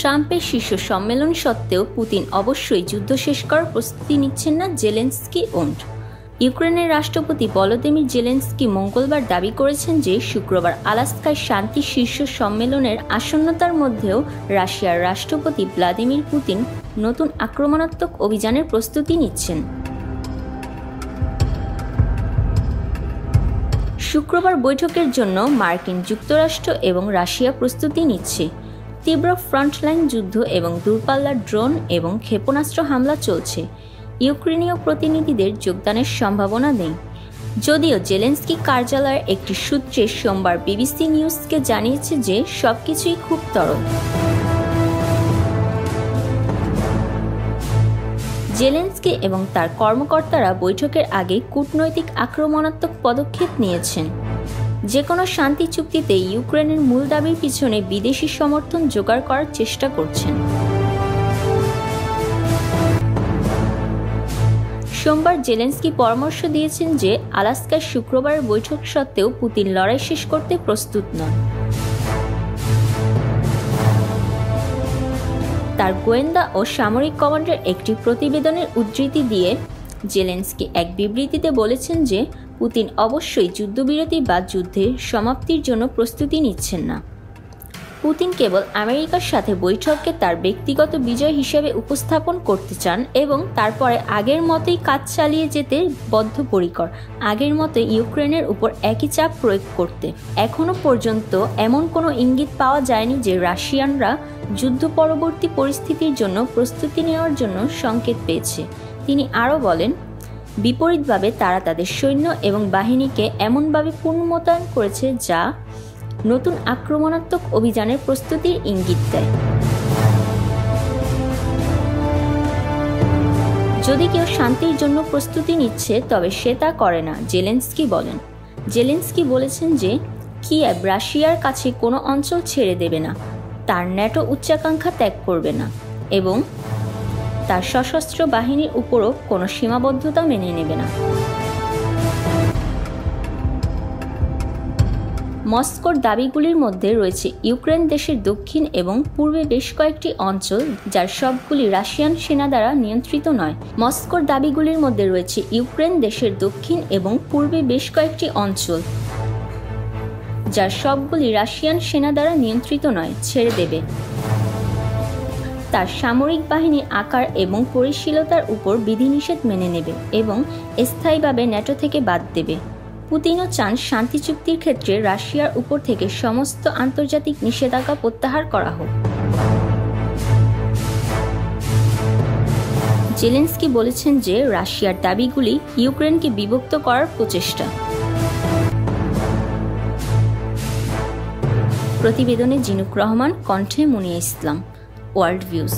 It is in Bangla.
ট্রাম্পের শীর্ষ সম্মেলন সত্ত্বেও পুতিন অবশ্যই যুদ্ধ শেষ করার প্রস্তুতি নিচ্ছেন না, জেলেনস্কি ওন্ড। ইউক্রেনের রাষ্ট্রপতি ভলোদিমির জেলেনস্কি মঙ্গলবার দাবি করেছেন যে শুক্রবার আলাস্কায় শান্তি শীর্ষ সম্মেলনের আসন্নতার মধ্যেও রাশিয়ার রাষ্ট্রপতি ভ্লাদিমির পুতিন নতুন আক্রমণাত্মক অভিযানের প্রস্তুতি নিচ্ছেন। শুক্রবার বৈঠকের জন্য মার্কিন যুক্তরাষ্ট্র এবং রাশিয়া প্রস্তুতি নিচ্ছে। তীব্র ফ্রন্টলাইন যুদ্ধ এবং দূরপাল্লার ড্রোন এবং ক্ষেপণাস্ত্র হামলা চলছে। ইউক্রেনীয় প্রতিনিধিদের যোগদানের সম্ভাবনা নেই, যদিও জেলেনস্কি কার্যালয়ের একটি সূত্রে সোমবার বিবিসি নিউজকে জানিয়েছে যে সবকিছুই খুব তরল। জেলেনস্কি এবং তার কর্মকর্তারা বৈঠকের আগে কূটনৈতিক আক্রমণাত্মক পদক্ষেপ নিয়েছেন। যে কোনো শান্তি চুক্তিতে ইউক্রেনের মূল দাবির পিছনে বিদেশি সমর্থন জোগাড় করার চেষ্টা করছেন। সোমবার জেলেনস্কি পরামর্শ দিয়েছেন যে আলাস্কার শুক্রবারের বৈঠক সত্ত্বেও পুতিন লড়াই শেষ করতে প্রস্তুত নন। তার গোয়েন্দা ও সামরিক কমান্ডের একটি প্রতিবেদনের উদ্ধৃতি দিয়ে জেলেনস্কি এক বিবৃতিতে বলেছেন যে পুতিন অবশ্যই যুদ্ধবিরতি বা যুদ্ধের সমাপ্তির জন্য প্রস্তুতি নিচ্ছেন না। পুতিন কেবল আমেরিকার সাথে বৈঠককে তার ব্যক্তিগত বিজয় হিসেবে উপস্থাপন করতে চান এবং তারপরে আগের মতোই কাজ চালিয়ে যেতে বদ্ধপরিকর, আগের মতো ইউক্রেনের উপর একই চাপ প্রয়োগ করতে। এখনও পর্যন্ত এমন কোনো ইঙ্গিত পাওয়া যায়নি যে রাশিয়ানরা যুদ্ধ পরবর্তী পরিস্থিতির জন্য প্রস্তুতি নেওয়ার জন্য সংকেত পেয়েছে। তিনি আরও বলেন, বিপরীতভাবে তারা তাদের সৈন্য এবং বাহিনীকে এমনভাবে পুনর্মোতায়েন করেছে যা নতুন আক্রমণাত্মক অভিযানের প্রস্তুতির ইঙ্গিত দেয়। যদি কেউ শান্তির জন্য প্রস্তুতি নিচ্ছে তবে সে তা করে না, জেলেনস্কি বলেন। জেলেনস্কি বলেছেন যে কিয়েভ রাশিয়ার কাছে কোনো অঞ্চল ছেড়ে দেবে না, তার ন্যাটো উচ্চাকাঙ্ক্ষা ত্যাগ করবে না এবং তার সশস্ত্র বাহিনীর উপরও কোনো সীমাবদ্ধতা মেনে নেবে না। মস্কোর দাবিগুলির মধ্যে রয়েছে ইউক্রেন দেশের দক্ষিণ এবং পূর্বে বেশ কয়েকটি অঞ্চল যার সবগুলি রাশিয়ান সেনা দ্বারা নিয়ন্ত্রিত নয়। মস্কোর দাবিগুলির মধ্যে রয়েছে ইউক্রেন দেশের দক্ষিণ এবং পূর্বে বেশ কয়েকটি অঞ্চল যার সবগুলি রাশিয়ান সেনা দ্বারা নিয়ন্ত্রিত নয় ছেড়ে দেবে, তার সামরিক বাহিনীর আকার এবং পরিশীলতার উপর বিধিনিষেধ মেনে নেবে এবং স্থায়ীভাবে ন্যাটো থেকে বাদ দেবে। পুতিনও চান শান্তি চুক্তির ক্ষেত্রে রাশিয়ার উপর থেকে সমস্ত আন্তর্জাতিক নিষেধাজ্ঞা প্রত্যাহার করা হোক। জেলেনস্কি বলেছেন যে রাশিয়ার দাবিগুলি ইউক্রেনকে বিভক্ত করার প্রচেষ্টা। প্রতিবেদনে জিনুক রহমান, কণ্ঠে মুনিয়া ইসলাম, ওয়ার্ল্ড ভিউজ।